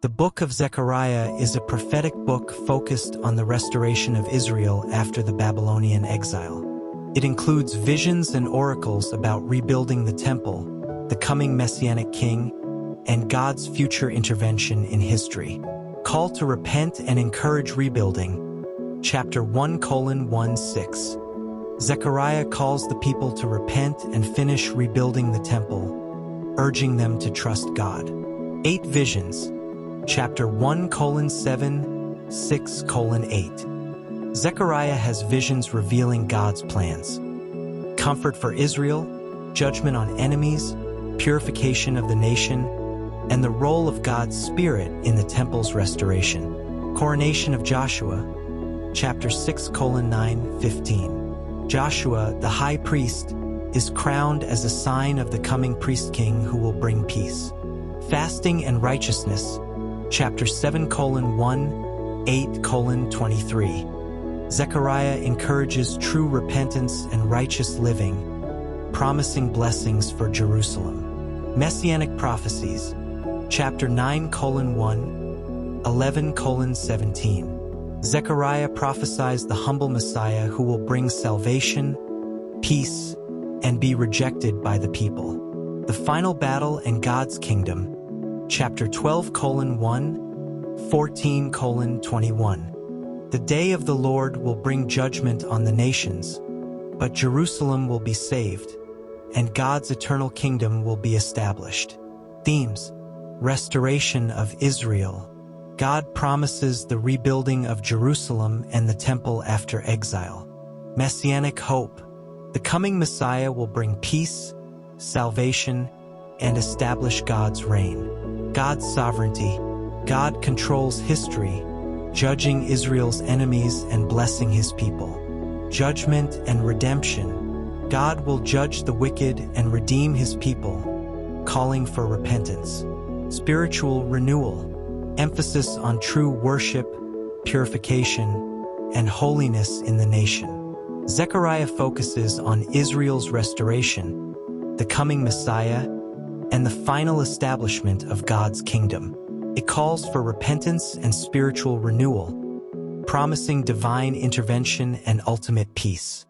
The Book of Zechariah is a prophetic book focused on the restoration of Israel after the Babylonian exile. It includes visions and oracles about rebuilding the temple, the coming Messianic King, and God's future intervention in history. Call to repent and encourage rebuilding. Chapter 1:1-6. Zechariah calls the people to repent and finish rebuilding the temple, urging them to trust God. 8 visions. Chapter 1:7, 6:8. Zechariah has visions revealing God's plans. Comfort for Israel, judgment on enemies, purification of the nation, and the role of God's Spirit in the temple's restoration. Coronation of Joshua. Chapter 6:9-15. Joshua, the high priest, is crowned as a sign of the coming priest king who will bring peace. Fasting and righteousness. Chapter 7:1, 8:23. Zechariah encourages true repentance and righteous living, promising blessings for Jerusalem. Messianic prophecies. Chapter 9:1, 11:17. Zechariah prophesies the humble Messiah who will bring salvation, peace, and be rejected by the people. The final battle and God's kingdom. Chapter 12:1, 14:21. The day of the Lord will bring judgment on the nations, but Jerusalem will be saved, and God's eternal kingdom will be established. Themes. Restoration of Israel. God promises the rebuilding of Jerusalem and the temple after exile. Messianic hope. The coming Messiah will bring peace, salvation, and establish God's reign. God's sovereignty. God controls history, judging Israel's enemies and blessing his people. Judgment and redemption. God will judge the wicked and redeem his people, calling for repentance. Spiritual renewal. Emphasis on true worship, purification, and holiness in the nation. Zechariah focuses on Israel's restoration, the coming Messiah, and the final establishment of God's kingdom. It calls for repentance and spiritual renewal, promising divine intervention and ultimate peace.